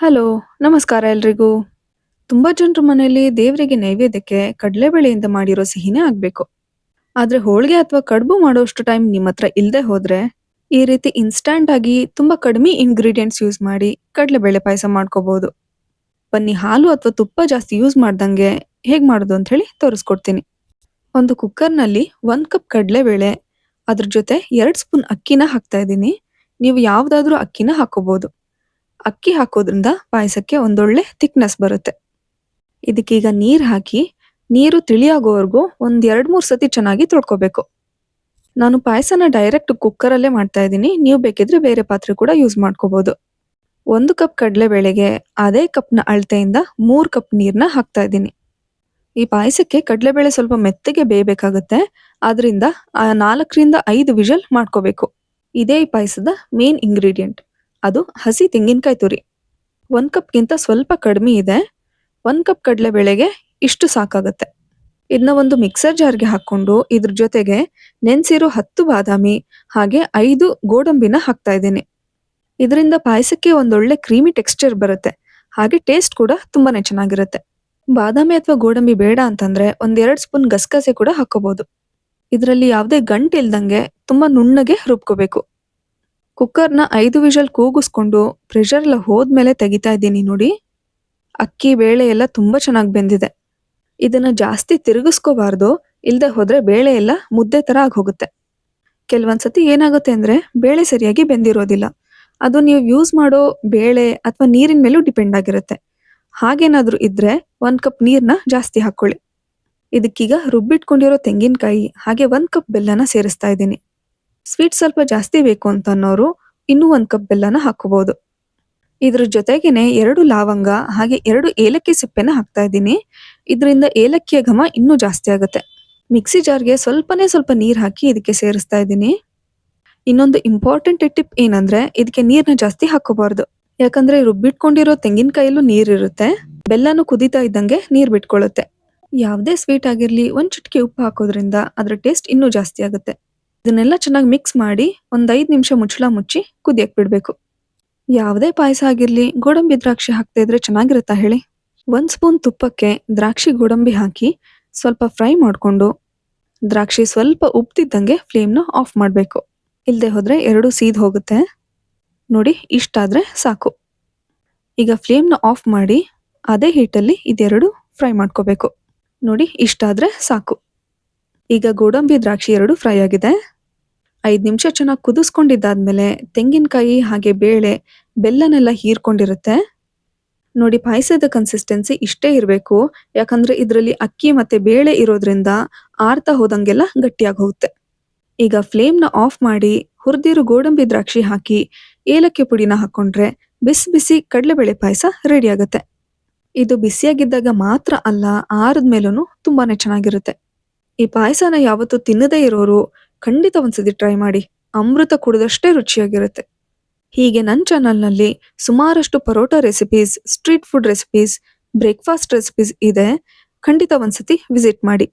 Hello, ನಮಸ್ಕಾರ ಎಲ್ರಿಗೂ. ತುಂಬಾ ಜನರ ಮನೆಯಲ್ಲಿ ದೇವರಿಗೆ ನೈವೇದ್ಯಕ್ಕೆ ಕಡಲೆಬೇಳೆಯಿಂದ ಮಾಡಿರೋ ಸಿಹಿನೇ ಆಗ್ಬೇಕು. ಆದ್ರೆ ಹೋಳಿಗೆ ಅಥವಾ ಕಡುಬು ಮಾಡೋಷ್ಟು ಟೈಮ್ ನಿಮ್ಮ ಹತ್ರ ಇಲ್ಲದೆ ಹೋದ್ರೆ, ಈ ರೀತಿ ಇನ್ಸ್ಟಂಟ್ ಆಗಿ ತುಂಬಾ ಕಡಿಮೆ ಇಂಗ್ರೀಡಿಯೆಂಟ್ಸ್ ಯೂಸ್ ಮಾಡಿ ಕಡಲೆಬೇಳೆ ಪಾಯಸ ಮಾಡ್ಕೋಬಹುದು. ಬನ್ನಿ ಹಾಲು ಅಥವಾ ತುಪ್ಪ ಜಾಸ್ತಿ ಯೂಸ್ ಮಾಡ್ದಂಗೆ ಹೇಗ್ ಮಾಡೋದು ಅಂತ ಹೇಳಿ ತೋರಿಸ್ಕೊಡ್ತೀನಿ. ಒಂದು ಕುಕ್ಕರ್ನಲ್ಲಿ 1 ಕಪ್ ಕಡಲೆಬೇಳೆ, ಅದ್ರ ಜೊತೆ 2 ಸ್ಪೂನ್ ಅಕ್ಕಿನ ಹಾಕ್ತಾ ಇದ್ದೀನಿ. ನೀವು ಯಾವ್ದಾದ್ರೂ ಅಕ್ಕಿನ ಹಾಕೋಬಹುದು. ಅಕ್ಕಿ ಹಾಕೋದ್ರಿಂದ ಪಾಯಸಕ್ಕೆ ಒಂದೊಳ್ಳೆ ಥಿಕ್ನೆಸ್ ಬರುತ್ತೆ. ಇದಕ್ಕೀಗ ನೀರ್ ಹಾಕಿ, ನೀರು ತಿಳಿಯಾಗೋವರೆಗೂ ಒಂದ್ 2-3 ಸತಿ ಚೆನ್ನಾಗಿ ತೊಳ್ಕೊಬೇಕು. ನಾನು ಪಾಯಸನ ಡೈರೆಕ್ಟ್ ಕುಕ್ಕರಲ್ಲೇ ಮಾಡ್ತಾ ಇದ್ದೀನಿ. ನೀವು ಬೇಕಿದ್ರೆ ಬೇರೆ ಪಾತ್ರೆ ಕೂಡ ಯೂಸ್ ಮಾಡ್ಕೋಬಹುದು. 1 ಕಪ್ ಕಡಲೆಬೇಳೆಗೆ ಅದೇ ಕಪ್ನ ಅಳತೆಯಿಂದ 3 ಕಪ್ ನೀರ್ನ ಹಾಕ್ತಾ ಇದ್ದೀನಿ. ಈ ಪಾಯಸಕ್ಕೆ ಕಡಲೆಬೇಳೆ ಸ್ವಲ್ಪ ಮೆತ್ತಗೆ ಬೇಯಬೇಕಾಗುತ್ತೆ. ಆದ್ರಿಂದ 4 ರಿಂದ 5 ವಿಷಲ್ ಮಾಡ್ಕೋಬೇಕು. ಇದೇ ಈ ಪಾಯಸದ ಮೇನ್ ಇಂಗ್ರೀಡಿಯೆಂಟ್. ಅದು ಹಸಿ ತೆಂಗಿನಕಾಯಿ ತುರಿ. 1 ಕಪ್ಗಿಂತ ಸ್ವಲ್ಪ ಕಡಿಮೆ ಇದೆ. 1 ಕಪ್ ಕಡಲೆಬೇಳೆಗೆ ಇಷ್ಟು ಸಾಕಾಗುತ್ತೆ. ಇದನ್ನ ಒಂದು ಮಿಕ್ಸರ್ ಜಾರ್ಗೆ ಹಾಕೊಂಡು ಇದ್ರ ಜೊತೆಗೆ ನೆನೆಸಿರೋ 10 ಬಾದಾಮಿ ಹಾಗೆ 5 ಗೋಡಂಬಿನ ಹಾಕ್ತಾ ಇದ್ದೀನಿ. ಇದರಿಂದ ಪಾಯಸಕ್ಕೆ ಒಂದೊಳ್ಳೆ ಕ್ರೀಮಿ ಟೆಕ್ಸ್ಚರ್ ಬರುತ್ತೆ. ಹಾಗೆ ಟೇಸ್ಟ್ ಕೂಡ ತುಂಬಾನೇ ಚೆನ್ನಾಗಿರುತ್ತೆ. ಬಾದಾಮಿ ಅಥವಾ ಗೋಡಂಬಿ ಬೇಡ ಅಂತಂದ್ರೆ 1-2 ಸ್ಪೂನ್ ಗಸಗಸೆ ಕೂಡ ಹಾಕೋಬಹುದು. ಇದರಲ್ಲಿ ಯಾವುದೇ ಗಂಟು ಇಲ್ದಂಗೆ ತುಂಬಾ ನುಣ್ಣಗೆ ರುಬ್ಕೋಬೇಕು. ಕುಕ್ಕರ್ನ 5 ವಿಷಲ್ ಕೂಗಿಸ್ಕೊಂಡು ಪ್ರೆಷರ್ ಎಲ್ಲ ಹೋದ್ಮೇಲೆ ತೆಗಿತಾ ಇದ್ದೀನಿ ನೋಡಿ. ಅಕ್ಕಿ ಬೇಳೆ ಎಲ್ಲ ತುಂಬಾ ಚೆನ್ನಾಗಿ ಬೆಂದಿದೆ. ಇದನ್ನ ಜಾಸ್ತಿ ತಿರುಗಿಸ್ಕೋಬಾರ್ದು, ಇಲ್ದೆ ಹೋದ್ರೆ ಬೇಳೆ ಎಲ್ಲ ಮುದ್ದೆ ತರ ಆಗಿ ಹೋಗುತ್ತೆ. ಕೆಲವೊಂದ್ಸತಿ ಏನಾಗುತ್ತೆ ಅಂದ್ರೆ ಬೇಳೆ ಸರಿಯಾಗಿ ಬೆಂದಿರೋದಿಲ್ಲ. ಅದು ನೀವು ಯೂಸ್ ಮಾಡೋ ಬೇಳೆ ಅಥವಾ ನೀರಿನ ಮೇಲೂ ಡಿಪೆಂಡ್ ಆಗಿರುತ್ತೆ. ಹಾಗೇನಾದ್ರೂ ಇದ್ರೆ 1 ಕಪ್ ನೀರ್ನ ಜಾಸ್ತಿ ಹಾಕೊಳ್ಳಿ. ಇದಕ್ಕೀಗ ರುಬ್ಬಿಟ್ಕೊಂಡಿರೋ ತೆಂಗಿನಕಾಯಿ ಹಾಗೆ 1 ಕಪ್ ಬೆಲ್ಲನ ಸೇರಿಸ್ತಾ ಇದ್ದೀನಿ. ಸ್ವೀಟ್ ಸ್ವಲ್ಪ ಜಾಸ್ತಿ ಬೇಕು ಅಂತ ಅನ್ನೋರು ಇನ್ನೂ 1 ಕಪ್ ಬೆಲ್ಲನ ಹಾಕೋಬಹುದು. ಇದ್ರ ಜೊತೆಗೇನೆ 2 ಲವಂಗ ಹಾಗೆ 2 ಏಲಕ್ಕಿ ಸಿಪ್ಪೆನ ಹಾಕ್ತಾ ಇದ್ದೀನಿ. ಇದರಿಂದ ಏಲಕ್ಕಿಯ ಘಮ ಇನ್ನೂ ಜಾಸ್ತಿ ಆಗುತ್ತೆ. ಮಿಕ್ಸಿ ಜಾರ್ಗೆ ಸ್ವಲ್ಪ ನೀರ್ ಹಾಕಿ ಇದಕ್ಕೆ ಸೇರಿಸ್ತಾ ಇದ್ದೀನಿ. ಇನ್ನೊಂದು ಇಂಪಾರ್ಟೆಂಟ್ ಟಿಪ್ ಏನಂದ್ರೆ ಇದಕ್ಕೆ ನೀರ್ನ ಜಾಸ್ತಿ ಹಾಕೋಬಾರ್ದು. ಯಾಕಂದ್ರೆ ರುಬ್ಬಿಟ್ಕೊಂಡಿರೋ ತೆಂಗಿನಕಾಯಲ್ಲೂ ನೀರಿರುತ್ತೆ. ಬೆಲ್ಲನು ಕುದೀತಾ ಇದ್ದಂಗೆ ನೀರ್ ಬಿಟ್ಕೊಳ್ಳುತ್ತೆ. ಯಾವುದೇ ಸ್ವೀಟ್ ಆಗಿರ್ಲಿ 1 ಚಿಟಿಕೆ ಉಪ್ಪು ಹಾಕೋದ್ರಿಂದ ಅದ್ರ ಟೇಸ್ಟ್ ಇನ್ನೂ ಜಾಸ್ತಿ ಆಗುತ್ತೆ. ಇದನ್ನೆಲ್ಲ ಚೆನ್ನಾಗಿ ಮಿಕ್ಸ್ ಮಾಡಿ ಒಂದ್ 5 ನಿಮಿಷ ಮುಚ್ಚಳ ಮುಚ್ಚಿ ಕುದಿಯಕ್ ಬಿಡ್ಬೇಕು. ಯಾವುದೇ ಪಾಯಸ ಆಗಿರ್ಲಿ ಗೋಡಂಬಿ ದ್ರಾಕ್ಷಿ ಹಾಕ್ತಾ ಇದ್ರೆ ಚೆನ್ನಾಗಿರುತ್ತಾ ಹೇಳಿ. 1 ಸ್ಪೂನ್ ತುಪ್ಪಕ್ಕೆ ದ್ರಾಕ್ಷಿ ಗೋಡಂಬಿ ಹಾಕಿ ಸ್ವಲ್ಪ ಫ್ರೈ ಮಾಡ್ಕೊಂಡು ದ್ರಾಕ್ಷಿ ಸ್ವಲ್ಪ ಉಬ್ತಿದ್ದಂಗೆ ಫ್ಲೇಮ್ನ ಆಫ್ ಮಾಡಬೇಕು. ಇಲ್ಲದೆ ಹೋದ್ರೆ ಎರಡು ಸೀದ್ ಹೋಗುತ್ತೆ. ನೋಡಿ ಇಷ್ಟಾದ್ರೆ ಸಾಕು. ಈಗ ಫ್ಲೇಮ್ನ ಆಫ್ ಮಾಡಿ ಅದೇ ಹೀಟಲ್ಲಿ ಇದೆರಡು ಫ್ರೈ ಮಾಡ್ಕೋಬೇಕು. ನೋಡಿ ಇಷ್ಟಾದ್ರೆ ಸಾಕು. ಈಗ ಗೋಡಂಬಿ ದ್ರಾಕ್ಷಿ ಎರಡು ಫ್ರೈ ಆಗಿದೆ. 5 ನಿಮಿಷ ಚೆನ್ನಾಗಿ ಕುದಿಸ್ಕೊಂಡಿದ್ದಾದ್ಮೇಲೆ ತೆಂಗಿನಕಾಯಿ ಹಾಗೆ ಬೇಳೆ ಬೆಲ್ಲನೆಲ್ಲ ಹೀರ್ಕೊಂಡಿರುತ್ತೆ. ನೋಡಿ ಪಾಯಸದ ಕನ್ಸಿಸ್ಟೆನ್ಸಿ ಇಷ್ಟೇ ಇರಬೇಕು. ಯಾಕಂದ್ರೆ ಇದರಲ್ಲಿ ಅಕ್ಕಿ ಮತ್ತೆ ಬೇಳೆ ಇರೋದ್ರಿಂದ ಆರ್ತಾ ಹೋದಂಗೆಲ್ಲ ಗಟ್ಟಿಯಾಗಿ ಹೋಗುತ್ತೆ. ಈಗ ಫ್ಲೇಮ್ನ ಆಫ್ ಮಾಡಿ ಹುರಿದಿರೋ ಗೋಡಂಬಿ ದ್ರಾಕ್ಷಿ ಹಾಕಿ ಏಲಕ್ಕಿ ಪುಡಿನ ಹಾಕೊಂಡ್ರೆ ಬಿಸಿ ಬಿಸಿ ಕಡಲೆಬೇಳೆ ಪಾಯಸ ರೆಡಿ ಆಗುತ್ತೆ. ಇದು ಬಿಸಿಯಾಗಿದ್ದಾಗ ಮಾತ್ರ ಅಲ್ಲ, ಆರಿದ್ಮೇಲೂ ತುಂಬಾನೇ ಚೆನ್ನಾಗಿರುತ್ತೆ. ಈ ಪಾಯಸನ ಯಾವತ್ತೂ ತಿನ್ನದೇ ಇರೋರು ಖಂಡಿತ ಒಂದ್ಸತಿ ಟ್ರೈ ಮಾಡಿ. ಅಮೃತ ಕುಡಿದಷ್ಟೇ ರುಚಿಯಾಗಿರುತ್ತೆ. ಹೀಗೆ ನನ್ನ ಚಾನಲ್ನಲ್ಲಿ ಸುಮಾರಷ್ಟು parotta recipes, street food recipes, breakfast recipes ಇದೆ. ಖಂಡಿತ ಒಂದ್ಸತಿ ವಿಸಿಟ್ ಮಾಡಿ.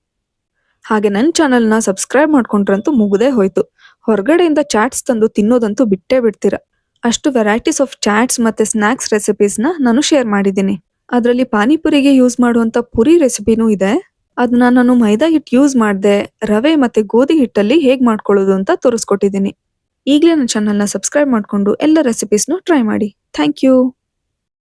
ಹಾಗೆ ನನ್ನ ಚಾನಲ್ನ ಸಬ್ಸ್ಕ್ರೈಬ್ ಮಾಡ್ಕೊಂಡ್ರಂತೂ ಮುಗ್ದೇ ಹೋಯ್ತು. ಹೊರಗಡೆಯಿಂದ ಚಾಟ್ಸ್ ತಂದು ತಿನ್ನೋದಂತೂ ಬಿಟ್ಟೇ ಬಿಡ್ತೀರ. ಅಷ್ಟು ವೆರೈಟೀಸ್ ಆಫ್ ಚಾಟ್ಸ್ ಮತ್ತೆ ಸ್ನ್ಯಾಕ್ಸ್ ರೆಸಿಪೀಸ್ನ ನಾನು ಶೇರ್ ಮಾಡಿದ್ದೀನಿ. ಅದರಲ್ಲಿ ಪಾನಿಪುರಿಗೆ ಯೂಸ್ ಮಾಡುವಂಥ ಪುರಿ ರೆಸಿಪಿನೂ ಇದೆ. ಅದನ್ನ ನಾನು ಮೈದಾ ಹಿಟ್ಟು ಯೂಸ್ ಮಾಡದೆ ರವೆ ಮತ್ತೆ ಗೋಧಿ ಹಿಟ್ಟಲ್ಲಿ ಹೇಗೆ ಮಾಡ್ಕೊಳ್ಳೋದು ಅಂತ ತೋರಿಸ್ಕೊಟ್ಟಿದ್ದೀನಿ. ಈಗಲೇ ನನ್ನ ಚಾನಲ್ನ ಸಬ್ಸ್ಕ್ರೈಬ್ ಮಾಡಿಕೊಂಡು ಎಲ್ಲ ರೆಸಿಪೀಸ್ನು ಟ್ರೈ ಮಾಡಿ. Thank you.